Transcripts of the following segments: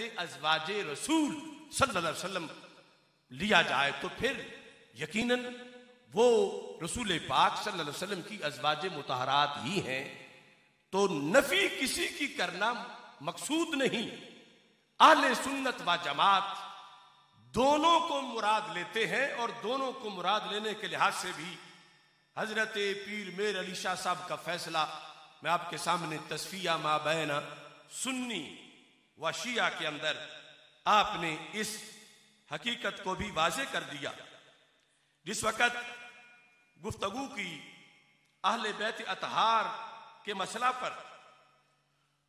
अज़वाजे रसूल सल्लल्लाहु अलैहि वसल्लम लिया जाए तो फिर यकीनन वो रसूल पाक सल्लल्लाहु अलैहि वसल्लम की अज़वाजे मुतहरात ही हैं। तो नफी किसी की करना मकसूद नहीं। अहले सुन्नत व जमात दोनों को मुराद लेते हैं और दोनों को मुराद लेने के लिहाज से भी हजरत पीर मेर अली शाह साहब का फैसला मैं आपके सामने तस्फिया माबैना सुन्नी व शिया के अंदर आपने इस हकीकत को भी वाज़े कर दिया। जिस वक़्त गुफ्तगू की अहले बैत अतहार के मसला पर,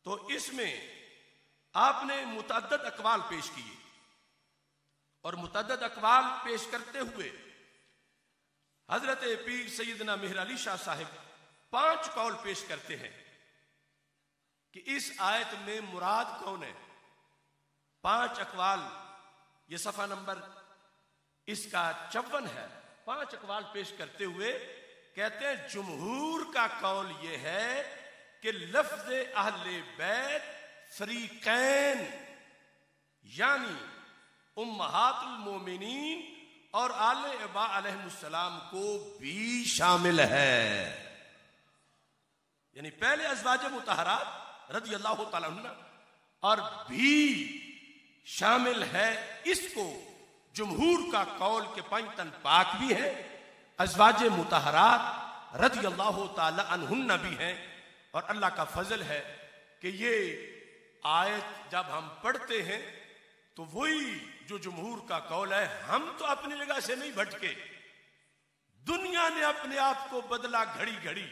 तो इसमें आपने मुतअद्दद अक़वाल पेश किए और मुतअद्दद अक़वाल पेश करते हुए हजरत पीर सैयदना मेहर अली शाह साहिब 5 कौल पेश करते हैं कि इस आयत में मुराद कौन है। 5 अक़वाल, ये सफ़ा नंबर इसका 54 है। 5 अक़वाल पेश करते हुए कहते हैं जुमहूर का कौल ये है कि लफ्ज़ अहले बैत फ़रीक़ैन यानी उम्महातुल मोमिनीन और आले अबा अलैहिमुस्सलाम को भी शामिल है। यानी पहले अज़वाज मुतहरात रज़ी अल्लाह तआला अन्हा और भी शामिल है। इसको जुमहूर का कौल के 5 तन पाक भी है, अज़वाज मुतहरात रज़ी अल्लाह तआला अन्हुन्ना भी हैं। और अल्लाह का फजल है कि ये आयत जब हम पढ़ते हैं तो वही जो जुमहूर का कौल है, हम तो अपनी जगह से नहीं भटके, दुनिया ने अपने आप को बदला घड़ी घड़ी।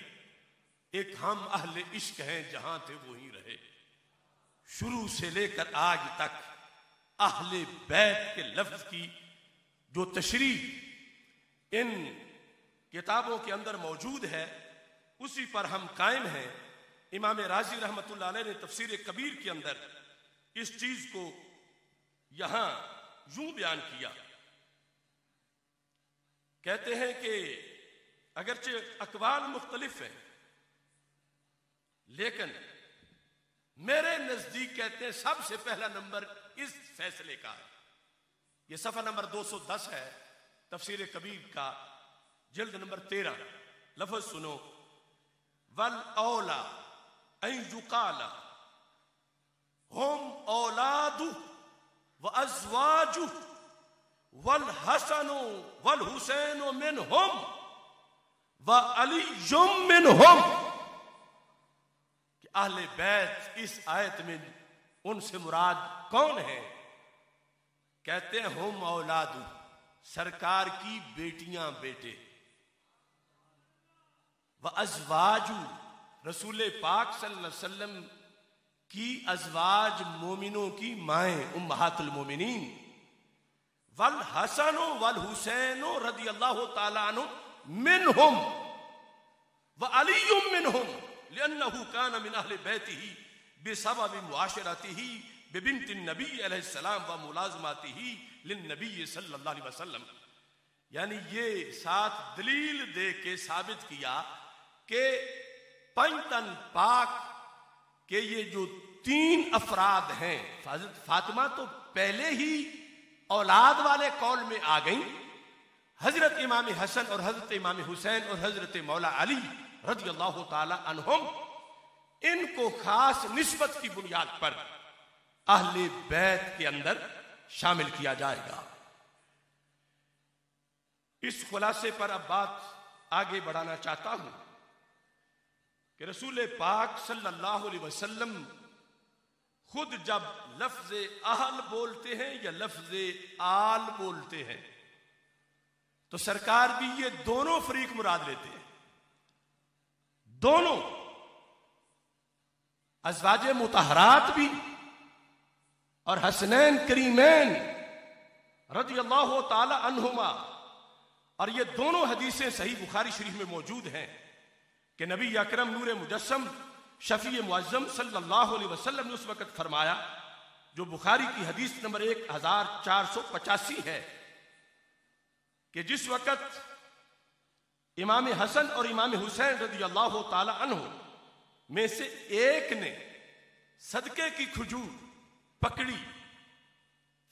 एक हम अहले इश्क हैं, जहां थे वहीं रहे। शुरू से लेकर आज तक अहले बैत के लफ्ज की जो तशरीह इन किताबों के अंदर मौजूद है, उसी पर हम कायम हैं। इमाम राजी रहमतुल्लाह अलैह ने तफसीर कबीर के अंदर इस चीज को यहां यूं बयान किया। कहते हैं कि अगरचे अकवाल मुख्तलिफ है, लेकिन मेरे नजदीक कहते हैं सबसे पहला नंबर इस फैसले का है। यह सफा नंबर 210 है तफसीर कबीर का, जिल्द नंबर 13। लफ्ज सुनो, वल औला युकाला हुम औलादु व अज़वाजु वल हसनु वल हुसैनु मिनहुम व अलीयुम मिनहुम। कि अहले बैत इस आयत में उनसे मुराद कौन है? कहते हैं हुम औलादु, सरकार की बेटियां बेटे, व अज़वाजु, रसूल पाक सल्लल्लाहु अलैहि वसल्लम की अज़वाज मोमिनों की माएं उम्महातुल मोमिनीन, वल हसनो वल हुसैनो रज़ियल्लाहु तआला अन्हु मिनहुम व अलीयुम मिनहुम लिअन्नहु कान मिन अहले बैतिही बिसबबि मुआशरतिही बिबिन्ति नबी अलैहिस्सलाम व मुलाज़मतिही लिन्नबी सल्लल्लाहु अलैहि वसल्लम। यानी ये साथ दलील दे के साबित किया कि पंचतन पाक के ये जो 3 अफराद हैं, हज़रत फातिमा तो पहले ही औलाद वाले कौल में आ गई, हजरत इमाम हसन और हजरत इमाम हुसैन और हजरत मौला अली रज़ियल्लाहु ताला अन्हुम, इनको खास निस्बत की बुनियाद पर अहले बैत के अंदर शामिल किया जाएगा। इस खुलासे पर अब बात आगे बढ़ाना चाहता हूं कि रसूल पाक सल्लल्लाहु अलैहि वसल्लम खुद जब लफ्ज अहल बोलते हैं या लफ्ज आल बोलते हैं, तो सरकार भी ये दोनों फरीक मुराद लेते हैं। दोनों अज़वाजे मुतहरात भी और हसनैन करीमैन रज़ियल्लाहु ताला अन्हुमा। और ये दोनों हदीसें सही बुखारी शरीफ में मौजूद हैं कि नबी अकरम नूर मुजस्सम शफी मुअज़्ज़म सल्लल्लाहु अलैहि वसल्लम ने उस वक़्त फरमाया, जो बुखारी की हदीस नंबर 1485 है, कि जिस वक़्त इमाम हसन और इमाम हुसैन रज़ियल्लाहु ताला अन्हु में से एक ने सदके की खजूर पकड़ी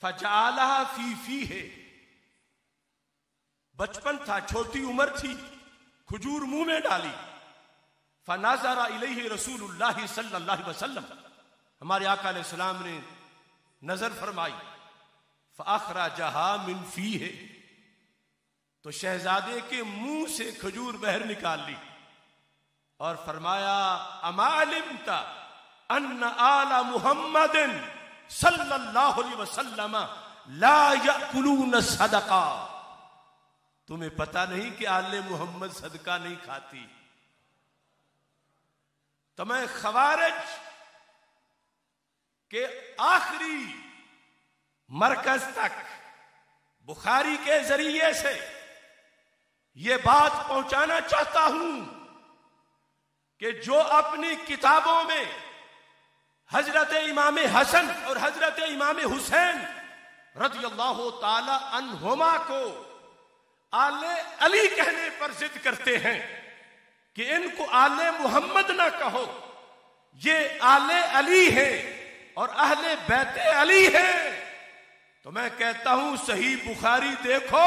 फजालहा फी है, बचपन था, छोटी उम्र थी, खजूर मुंह में डाली। फनाजरा इलैहि रसूलुल्लाह सल्लल्लाहु अलैहि वसल्लम, हमारे आका अलैहिस्सलाम ने नजर फरमाई। फअखरजहा मिन फीह, तो शहजादे के मुंह से खजूर बाहर निकाल ली और फरमाया अमा अलिमता अन्न आला मुहम्मदिन सल्लल्लाहु अलैहि वसल्लम ला याकुलून सदका, तुम्हें पता नहीं कि आले मोहम्मद सदका नहीं खाती। तो मैं खवारिज के आखिरी मरकज तक बुखारी के जरिए से यह बात पहुंचाना चाहता हूं कि जो अपनी किताबों में हजरत इमाम हसन और हजरत इमाम हुसैन रज़ियल्लाहु ताला अन्हुमा को आले अली कहने पर जिद करते हैं कि इनको आले मोहम्मद ना कहो, ये आले अली है और अहले बैते अली है, तो मैं कहता हूं सही बुखारी देखो,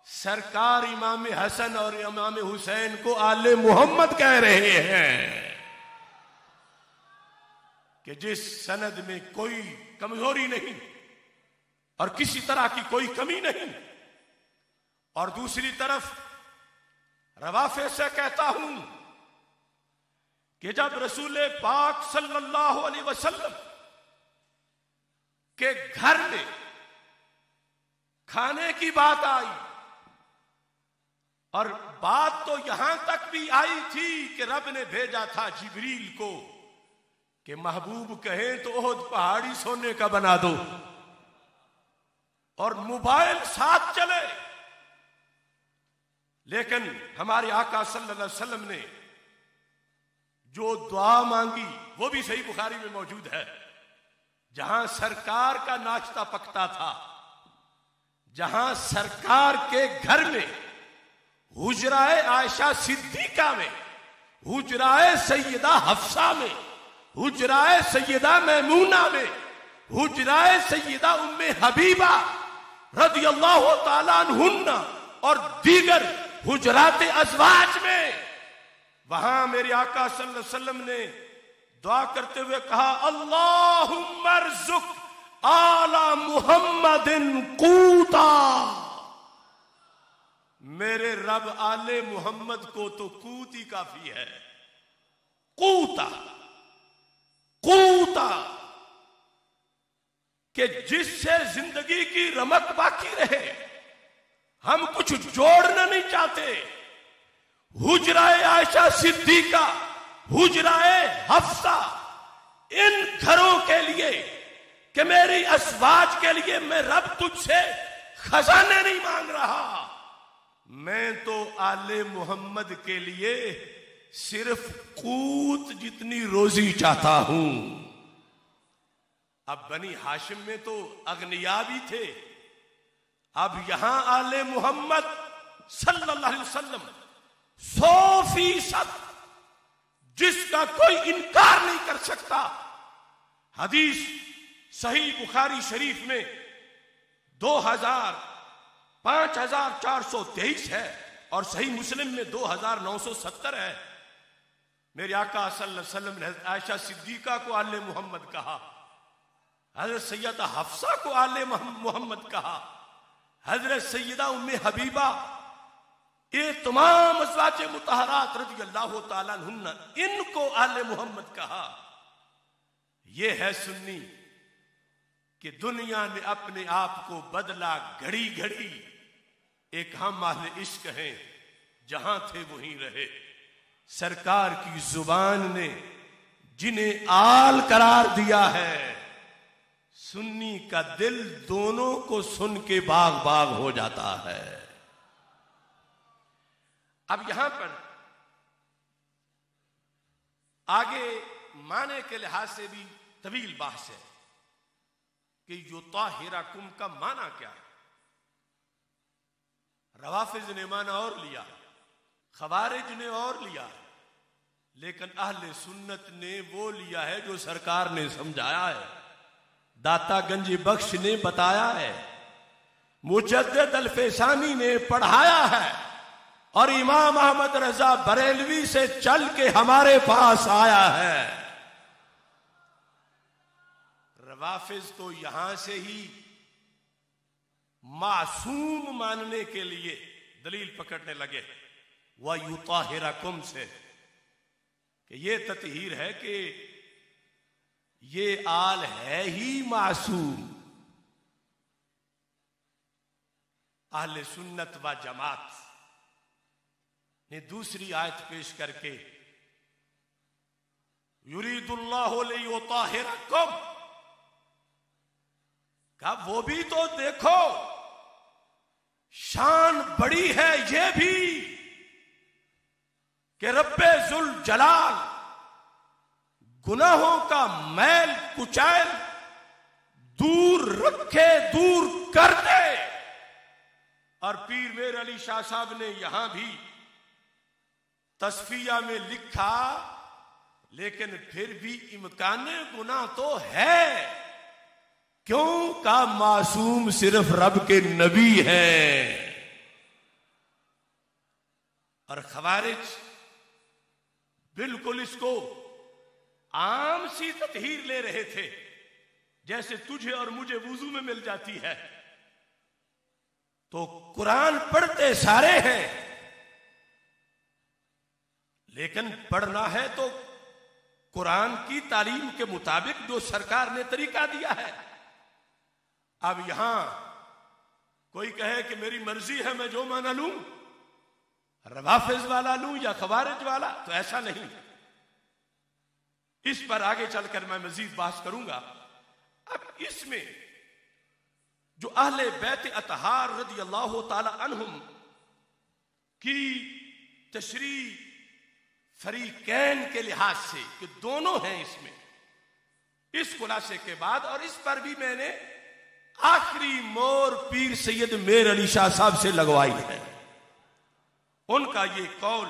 सरकार इमाम हसन और इमाम हुसैन को आले मोहम्मद कह रहे हैं कि जिस सनद में कोई कमजोरी नहीं और किसी तरह की कोई कमी नहीं। और दूसरी तरफ रवाफे से कहता हूं कि जब रसूल पाक सल्लल्लाहु अलैहि वसल्लम के घर में खाने की बात आई, और बात तो यहां तक भी आई थी कि रब ने भेजा था जिब्रील को कि महबूब कहे तो ओहद पहाड़ी सोने का बना दो, और मोबाइल साथ चले, लेकिन हमारे आका सल्लल्लाहु अलैहि वसल्लम ने जो दुआ मांगी वो भी सही बुखारी में मौजूद है। जहां सरकार का नाश्ता पकता था, जहां सरकार के घर में हुजराए आयशा सिद्दीका में, हुजराए सैयदा हफ्सा में, हुजराए सैयदा मैमूना में, हुजराए सैयदा उम्मे हबीबा रज़ियल्लाहु ताला अन्हुन्ना और दीगर हुजराते अज़वाज में, वहां मेरे आका सल्लल्लाहु अलैहि वसल्लम ने दुआ करते हुए कहा अल्लाहुम्मा अर्ज़ुक आला मुहम्मदिन कूता, मेरे रब आले मोहम्मद को तो कूत ही काफी है। कूता, कूता कि जिससे जिंदगी की रमक बाकी रहे, हम कुछ जोड़ना नहीं चाहते। हुजराए आयशा सिद्दीका, हुजराए हफ्सा, इन घरों के लिए कि मेरी अज़वाज के लिए मैं रब तुझसे खजाने नहीं मांग रहा, मैं तो आले मोहम्मद के लिए सिर्फ कूत जितनी रोजी चाहता हूं। अब बनी हाशिम में तो अगनिया भी थे, अब यहां आले मोहम्मद सल्लल्लाहु अलैहि वसल्लम 100% जिसका कोई इनकार नहीं कर सकता। हदीस सही बुखारी शरीफ में 5423 है और सही मुस्लिम में 2970 है। मेरे आका सल्लल्लाहु अलैहि वसल्लम ने आयशा सिद्दीका को आले मोहम्मद कहा, हजरत सैयदा हफ्सा को आले मोहम्मद कहा, हजरत सैयदा उम्मे हबीबा, ये तमाम अज़वाजे मुतहरात रज़ियल्लाहु ताला अन्हुन्ना, इनको आले मोहम्मद कहा। यह है सुन्नी कि दुनिया ने अपने आप को बदला घड़ी घड़ी। एक हम अहले इश्क हैं, जहां थे वहीं रहे। सरकार की जुबान ने जिन्हें आल करार दिया है, सुन्नी का दिल दोनों को सुन के बाग बाग हो जाता है। अब यहां पर आगे माने के लिहाज से भी तवील बहस है कि युताहिरकुम का माना क्या है। रवाफिज ने माना और लिया, खवारिज ने और लिया, लेकिन अहले सुन्नत ने वो लिया है जो सरकार ने समझाया है। दाता गंज बख्श ने बताया है, मुजद्दिद अल-फैसानी ने पढ़ाया है, और इमाम अहमद रजा बरेलवी से चल के हमारे पास आया है। रवाफिज तो यहां से ही मासूम मानने के लिए दलील पकड़ने लगे, वह युताहिरकुम से, कि ये ततहीर है कि ये आल है ही मासूम। अहले सुन्नत व जमात ने दूसरी आयत पेश करके युरीदुल्लाहु लियुताहिरकुम कहा, वो भी तो देखो, शान बड़ी है ये भी कि रब्बे जुल जलाल गुनाहों का मैल कुचैल दूर रखे, दूर कर दे। और पीर मेर अली शाह साहब ने यहां भी तस्फिया में लिखा, लेकिन फिर भी इम्काने गुनाह तो है, क्यों का मासूम सिर्फ रब के नबी है। और खवारिज बिल्कुल इसको आम सी ततहीर ले रहे थे, जैसे तुझे और मुझे वुजू में मिल जाती है। तो कुरान पढ़ते सारे हैं, लेकिन पढ़ना है तो कुरान की तालीम के मुताबिक जो सरकार ने तरीका दिया है। अब यहां कोई कहे कि मेरी मर्जी है, मैं जो माना लूं, रवाफिज वाला लूं या खवारिज वाला, तो ऐसा नहीं। इस पर आगे चलकर मैं मजीद बात करूंगा। अब इसमें जो अहले बैत अतहार रदी अल्लाह ताला अन्हुम की तशरी फरीकैन के लिहाज से कि दोनों हैं इसमें, इस खुलासे के बाद, और इस पर भी मैंने आखिरी मोर पीर सैयद मेर अली शाह साहब से लगवाई है। उनका ये कौल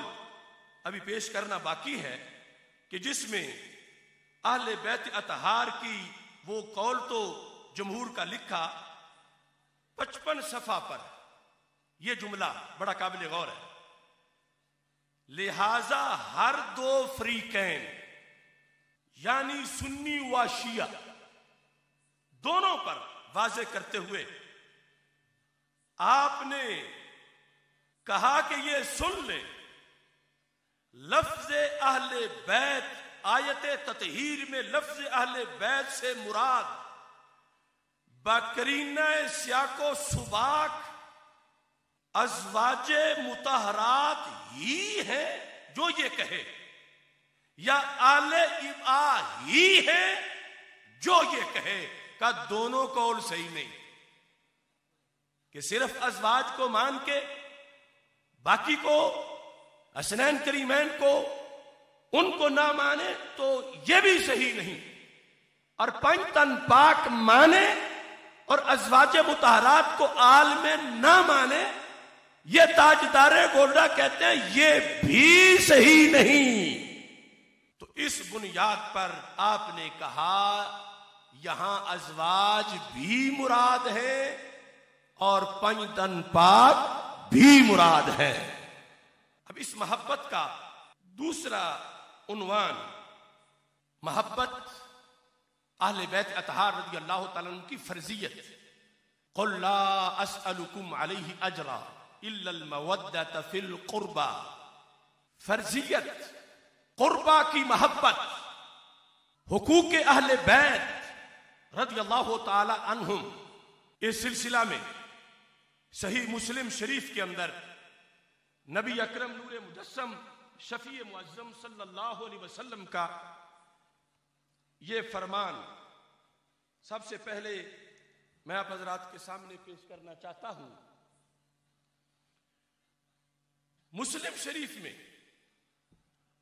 अभी पेश करना बाकी है कि जिसमें अहले बैत अतहार की वो कौल तो जमहूर का लिखा 55 सफा पर यह जुमला बड़ा काबिल गौर है। लिहाजा हर दो फरीकैन यानी सुन्नी व शिया दोनों पर वाजे करते हुए आपने कहा कि ये सुन ले, लफ्ज अहले बैत आयत ततहीर में लफ्ज अहले बैत से मुराद बकरीना सियाको सुबाक अज़वाजे मुतहरात ही है जो ये कहे, या आले इबा ही है जो ये कहे, का दोनों कौल सही नहीं। कि सिर्फ अज़वाज को मान के बाकी को हसनैन करीमैन को उनको ना माने तो यह भी सही नहीं, और पंचतन पाक माने और अज़वाज मुतहरात को आल में ना माने, ये ताजदारे गोल्डा कहते हैं ये भी सही नहीं। तो इस बुनियाद पर आपने कहा यहां अज़वाज भी मुराद है और पंचतन पाक भी मुराद है। अब इस मोहब्बत का दूसरा उन्वान मोहब्बत अहले बैत अतहार रज़ी अल्लाह तआला अन्हु की फर्जियत। क़ुल ला अस्अलुकुम अलैहि अजरा इल्लल मवद्दत फिल क़ुर्बा, फर्जियत क़ुर्बा की मोहब्बत, हुकूक अहले बैत रज़ी अल्लाह तआला अन्हुम। इस सिलसिला में सही मुस्लिम शरीफ के अंदर नबी अकरम नूरे मुजस्सम शफी मुअज़्ज़म सल्लल्लाहु अलैहि वसल्लम का ये फरमान सबसे पहले मैं आप हज़रात के सामने पेश करना चाहता हूं। मुस्लिम शरीफ में,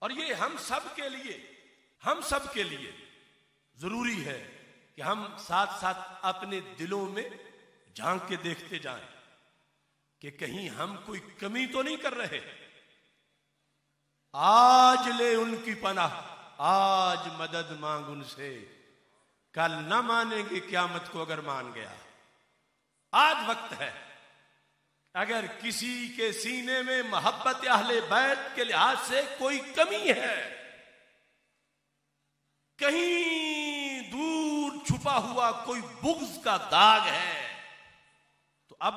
और ये हम सब के लिए जरूरी है कि हम साथ साथ अपने दिलों में झांक के देखते जाएं कि कहीं हम कोई कमी तो नहीं कर रहे। आज ले उनकी पनाह, आज मदद मांग उनसे, कल न मानेंगे क़यामत को अगर मान गया। आज वक्त है, अगर किसी के सीने में मोहब्बत अहले बैत के लिहाज से कोई कमी है, कहीं दूर छुपा हुआ कोई बुग़्ज़ का दाग है, तो अब